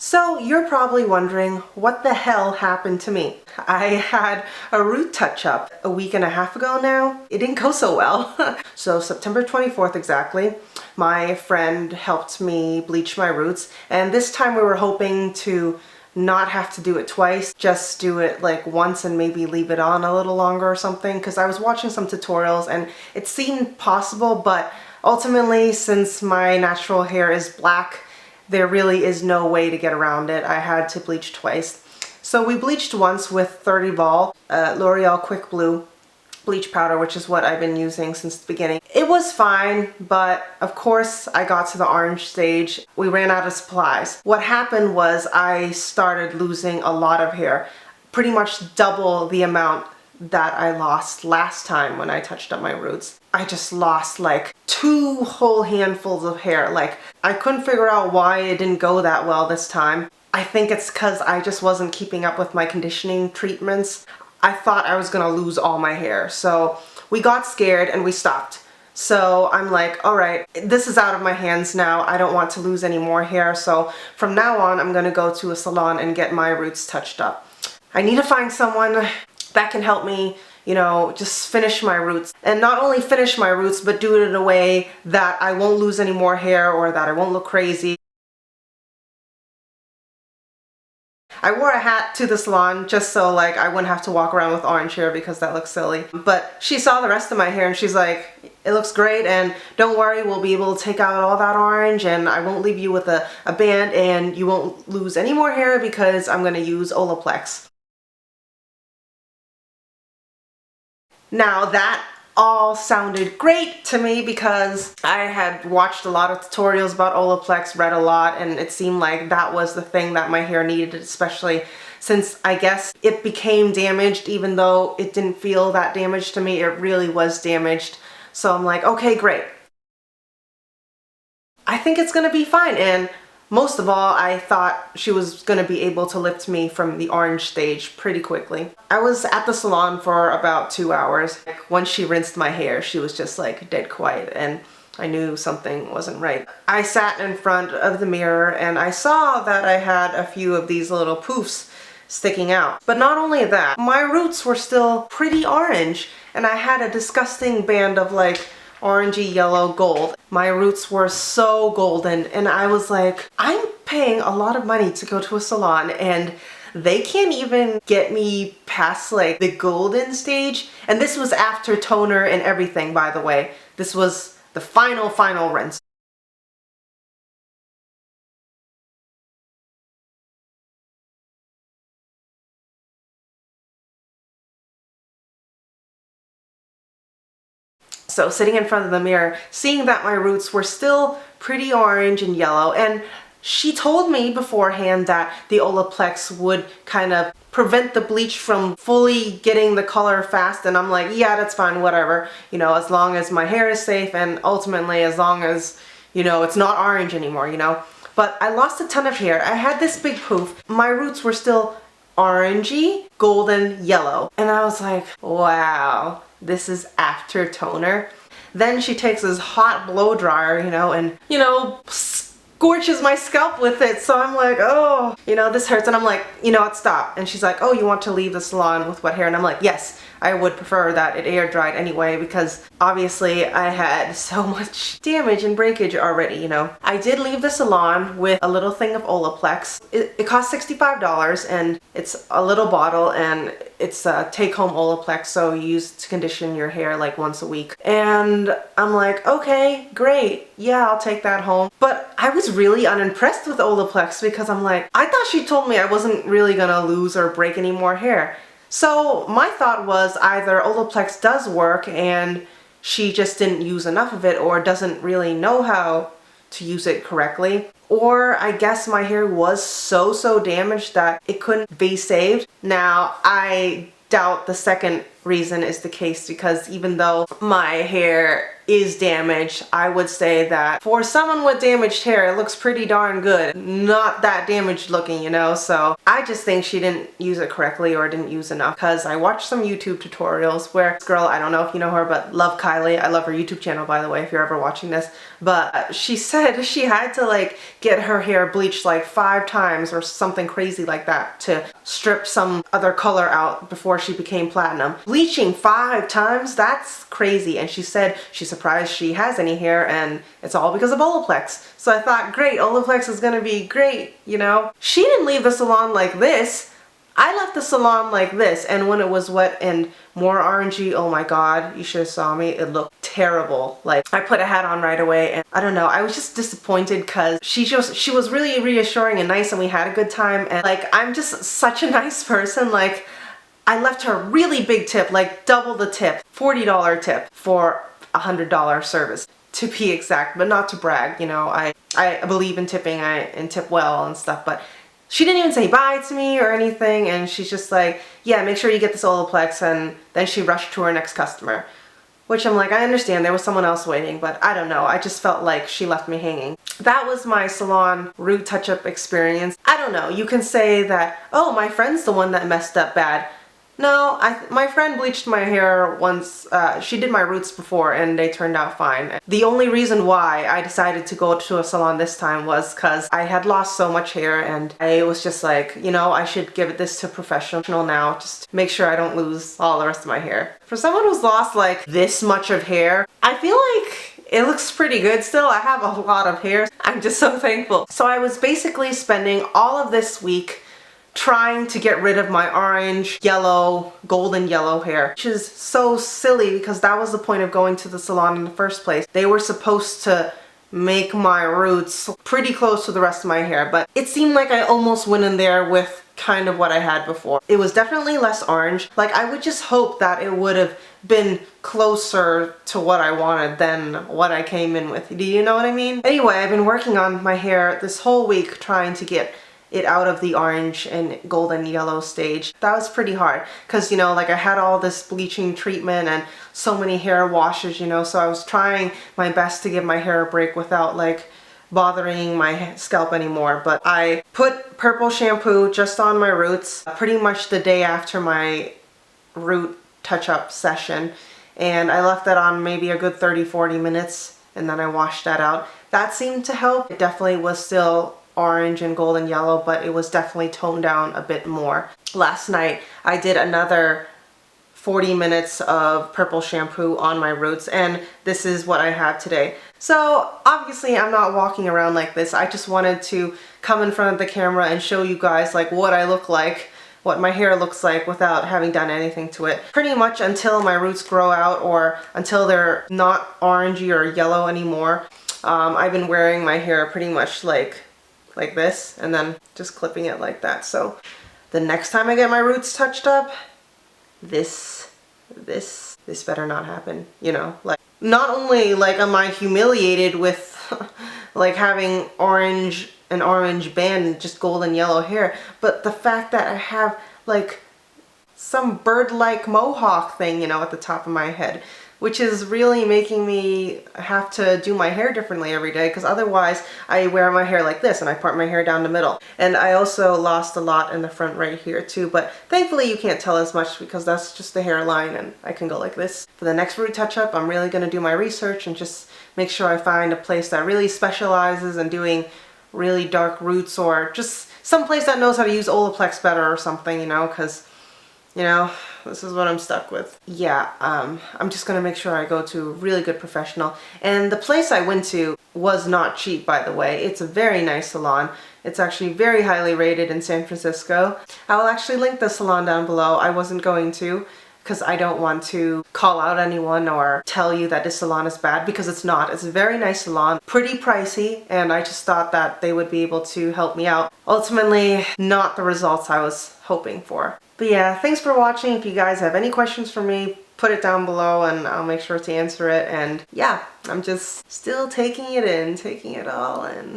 So you're probably wondering what the hell happened to me. I had a root touch-up a week and a half ago now. It didn't go so well. So September 24th exactly, my friend helped me bleach my roots, and this time we were hoping to not have to do it twice, just do it like once and maybe leave it on a little longer or something, because I was watching some tutorials and it seemed possible, but ultimately since my natural hair is black, there really is no way to get around it. I had to bleach twice. So we bleached once with 30 Vol L'Oreal Quick Blue bleach powder, which is what I've been using since the beginning. It was fine, but of course I got to the orange stage. We ran out of supplies. What happened was I started losing a lot of hair, pretty much double the amount that I lost last time when I touched up my roots. I just lost like 2 whole handfuls of hair. Like, I couldn't figure out why it didn't go that well this time. I think it's because I just wasn't keeping up with my conditioning treatments. I thought I was gonna lose all my hair, so we got scared and we stopped. So I'm like, all right, this is out of my hands now. I don't want to lose any more hair, so from now on I'm gonna go to a salon and get my roots touched up. I need to find someone that can help me, you know, just finish my roots. And not only finish my roots, but do it in a way that I won't lose any more hair or that I won't look crazy. I wore a hat to the salon just so like I wouldn't have to walk around with orange hair because that looks silly. But she saw the rest of my hair and she's like, it looks great, and don't worry, we'll be able to take out all that orange and I won't leave you with a band, and you won't lose any more hair because I'm going to use Olaplex. Now that all sounded great to me because I had watched a lot of tutorials about Olaplex, read a lot, and it seemed like that was the thing that my hair needed, especially since I guess it became damaged. Even though it didn't feel that damaged to me, it really was damaged. So I'm like, okay, great. I think it's gonna be fine. And most of all, I thought she was going to be able to lift me from the orange stage pretty quickly. I was at the salon for about 2 hours. Once she rinsed my hair, she was just like dead quiet, and I knew something wasn't right. I sat in front of the mirror and I saw that I had a few of these little poofs sticking out. But not only that, my roots were still pretty orange, and I had a disgusting band of like orangey yellow gold. My roots were so golden, and I was like, I'm paying a lot of money to go to a salon and they can't even get me past like the golden stage. And this was after toner and everything, by the way. This was the final rinse. So sitting in front of the mirror, seeing that my roots were still pretty orange and yellow, and she told me beforehand that the Olaplex would kind of prevent the bleach from fully getting the color fast, and I'm like, yeah, that's fine, whatever, you know, as long as my hair is safe and ultimately as long as, you know, it's not orange anymore, you know. But I lost a ton of hair. I had this big poof. My roots were still orangey, golden, yellow, and I was like, wow. This is after toner. Then she takes this hot blow dryer, you know, and, you know, scorches my scalp with it. So I'm like, oh, you know, this hurts. And I'm like, you know what, stop. And she's like, oh, you want to leave the salon with wet hair? And I'm like, yes, I would prefer that it air dried anyway, because obviously I had so much damage and breakage already, you know. I did leave the salon with a little thing of Olaplex. It cost $65, and it's a little bottle, and it's a take-home Olaplex, so you use it to condition your hair like once a week. And I'm like, okay, great, yeah, I'll take that home. But I was really unimpressed with Olaplex because I'm like, I thought she told me I wasn't really gonna lose or break any more hair. So my thought was either Olaplex does work and she just didn't use enough of it, or doesn't really know how to use it correctly, or I guess my hair was so damaged that it couldn't be saved. Now, I doubt the second reason is the case, because even though my hair is damaged. I would say that for someone with damaged hair, it looks pretty darn good. Not that damaged looking, you know? So I just think she didn't use it correctly or didn't use enough, because I watched some YouTube tutorials where this girl, I don't know if you know her, but Love Kylie, I love her YouTube channel, by the way, if you're ever watching this, but she said she had to like get her hair bleached like 5 times or something crazy like that to strip some other color out before she became platinum. Bleaching 5 times? That's crazy. And she said she's surprised she has any hair, and it's all because of Olaplex. So I thought, great, Olaplex is gonna be great, you know? She didn't leave the salon like this. I left the salon like this, and when it was wet and more orangey, oh my god, you should have saw me. It looked terrible. Like, I put a hat on right away, and I don't know, I was just disappointed because she was really reassuring and nice, and we had a good time, and like, I'm just such a nice person. Like, I left her a really big tip, like double the tip, $40 tip for a $100 service, to be exact, but not to brag, you know. I believe in tipping, and tip well and stuff, but she didn't even say bye to me or anything, and she's just like, yeah, make sure you get this Olaplex, and then she rushed to her next customer. Which I'm like, I understand, there was someone else waiting, but I don't know, I just felt like she left me hanging. That was my salon root touch-up experience. I don't know, you can say that, oh, my friend's the one that messed up bad. No, my friend bleached my hair once. She did my roots before and they turned out fine. The only reason why I decided to go to a salon this time was because I had lost so much hair, and I was just like, you know, I should give this to a professional now, just make sure I don't lose all the rest of my hair. For someone who's lost like this much of hair, I feel like it looks pretty good still. I have a lot of hair. I'm just so thankful. So I was basically spending all of this week trying to get rid of my orange, yellow, golden yellow hair, which is so silly because that was the point of going to the salon in the first place. They were supposed to make my roots pretty close to the rest of my hair, but it seemed like I almost went in there with kind of what I had before. It was definitely less orange. Like, I would just hope that it would have been closer to what I wanted than what I came in with. Do you know what I mean? Anyway, I've been working on my hair this whole week trying to get it out of the orange and golden yellow stage. That was pretty hard because, you know, like I had all this bleaching treatment and so many hair washes, you know, so I was trying my best to give my hair a break without like bothering my scalp anymore. But I put purple shampoo just on my roots pretty much the day after my root touch-up session, and I left that on maybe a good 30-40 minutes, and then I washed that out. That seemed to help. It definitely was still orange and golden yellow, but it was definitely toned down a bit more. Last night I did another 40 minutes of purple shampoo on my roots, and this is what I have today. So obviously I'm not walking around like this. I just wanted to come in front of the camera and show you guys like what I look like, what my hair looks like without having done anything to it. Pretty much until my roots grow out or until they're not orangey or yellow anymore. I've been wearing my hair pretty much like this, and then just clipping it like that. So the next time I get my roots touched up, this better not happen, you know? Like, not only like am I humiliated with like having an orange band and just golden yellow hair, but the fact that I have like some bird-like mohawk thing, you know, at the top of my head, which is really making me have to do my hair differently every day, because otherwise I wear my hair like this and I part my hair down the middle. And I also lost a lot in the front right here too, but thankfully you can't tell as much because that's just the hairline and I can go like this. For the next root touch-up, I'm really going to do my research and just make sure I find a place that really specializes in doing really dark roots, or just some place that knows how to use Olaplex better or something, you know, because, you know, this is what I'm stuck with. Yeah, I'm just gonna make sure I go to a really good professional. And the place I went to was not cheap, by the way. It's a very nice salon. It's actually very highly rated in San Francisco. I will actually link the salon down below. I wasn't going to, because I don't want to call out anyone or tell you that this salon is bad, because it's not. It's a very nice salon, pretty pricey, and I just thought that they would be able to help me out. Ultimately, not the results I was hoping for. But yeah, thanks for watching. If you guys have any questions for me, put it down below and I'll make sure to answer it. And yeah, I'm just still taking it in, taking it all in.